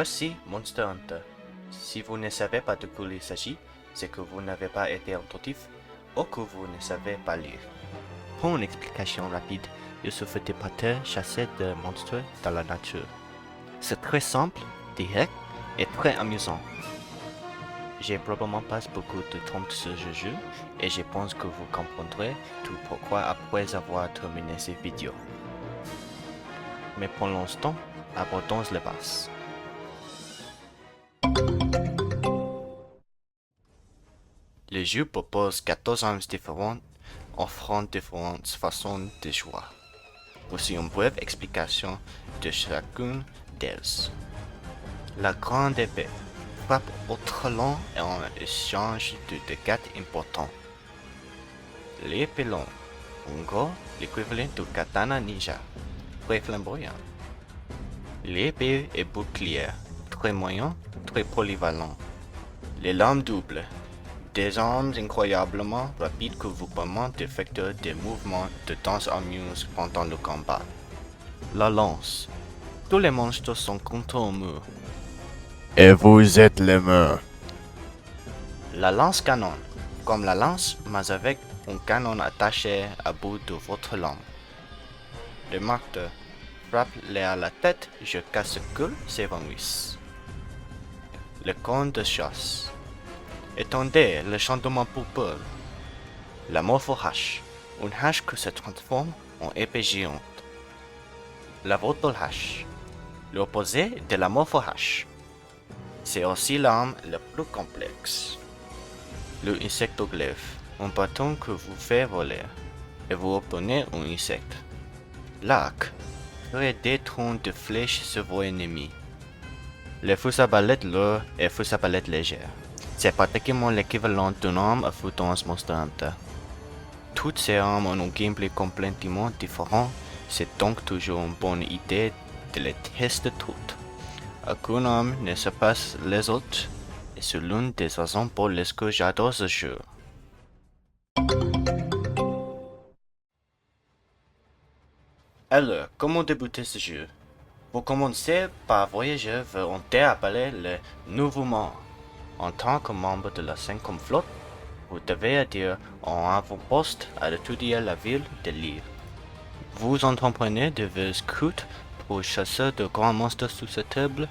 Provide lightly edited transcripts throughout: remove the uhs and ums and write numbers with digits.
Voici Monster Hunter. Si vous ne savez pas de quoi il s'agit, c'est que vous n'avez pas été attentif ou que vous ne savez pas lire. Pour une explication rapide, il suffit de partir chasser des monstres dans la nature. C'est très simple, direct et très amusant. J'ai probablement pas beaucoup de temps sur ce jeu et je pense que vous comprendrez tout pourquoi après avoir terminé cette vidéo. Mais pour l'instant, abordons les bases. Le jeu propose 14 armes différentes offrant différentes façons de jouer. Voici une brève explication de chacune d'elles. La grande épée frappe autrement et en échange de dégâts importants. L'épée longue, en gros l'équivalent du katana ninja, très flamboyant. L'épée et bouclier, très moyen, très polyvalent. Les lames doubles, des armes incroyablement rapides qui vous permettent d'effectuer des mouvements de danse amuse pendant le combat. La lance, tous les monstres sont contre un mur. Et vous êtes les murs. La lance canon, comme la lance mais avec un canon attaché à bout de votre lame. Le marteau, frappe-les à la tête jusqu'à ce qu'ils s'évanouissent. Le corne de chasse. Étendez le chantement purple. La morpho-hache, une hache qui se transforme en épée géante. La vorpal-hache, l'opposé de la morpho-hache. C'est aussi l'arme la plus complexe. Le insectoglyphe, un bâton que vous fait voler, et vous obtenez un insecte. L'arc, crée des troncs de flèches sur vos ennemis. Les fusils à ballettes lourds et fusils à ballettes légères. C'est pratiquement l'équivalent d'une arme à feu dans Monster Hunter. Toutes ces armes ont un gameplay complètement différent, c'est donc toujours une bonne idée de les tester toutes. Aucune arme ne surpasse les autres, et c'est l'une des raisons pour lesquelles j'adore ce jeu. Alors, comment débuter ce jeu? Vous commencez par voyager vers une terre appelée le Nouveau Monde. En tant que membre de la 5e flotte, vous devez dire en avant-poste à étudier la ville de l'île. Vous entreprenez de scouts pour chasser de grands monstres susceptibles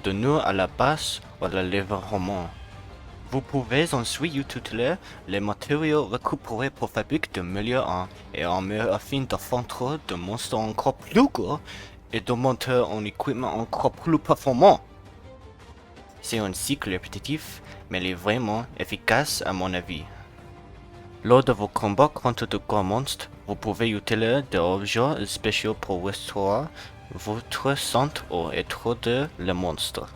de nuire à la base ou à l'environnement. Vous pouvez ensuite utiliser les matériaux récupérés pour fabriquer de meilleures armes et armures afin d'affronter des monstres encore plus gros et de monter un équipement encore plus performant. C'est un cycle répétitif, mais il est vraiment efficace à mon avis. Lors de vos combats contre de grands monstres, vous pouvez utiliser des objets spéciaux pour restaurer votre santé ou étourdir les monstres.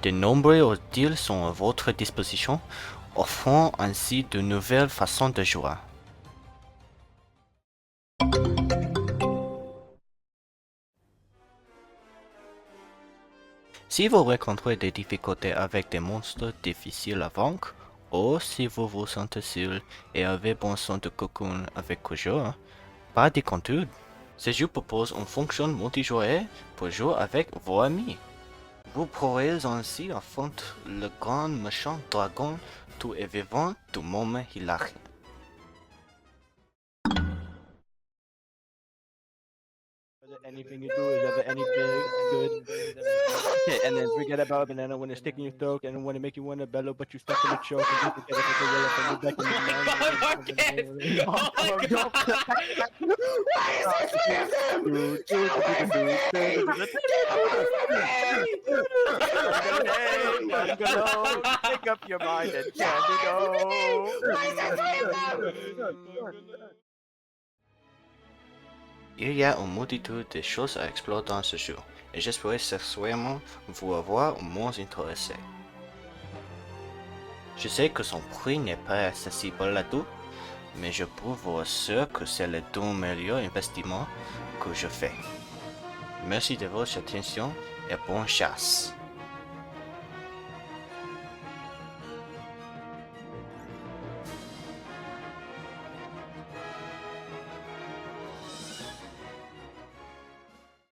De nombreux hostiles sont à votre disposition, offrant ainsi de nouvelles façons de jouer. Si vous rencontrez des difficultés avec des monstres difficiles à vaincre, ou si vous vous sentez seul et avez besoin de quelqu'un avec qui jouer, pas d'inquiétude. Ce jeu propose une fonction multijoueur pour jouer avec vos amis. Vous pourrez ainsi affronter le grand méchant dragon tout est vivant du moment Hilari. Anything you do is ever anything good. And then forget about it, banana when it's sticking your throat and want to make you want to bellow, but you stuck in the choke and you forget it for the from the back Make up your mind and candy go. Il y a une multitude de choses à explorer dans ce jeu, et j'espère sincèrement vous avoir moins intéressé. Je sais que son prix n'est pas accessible à tout, mais je peux vous assurer que c'est le deux meilleur investissement que je fais. Merci de votre attention et bonne chasse.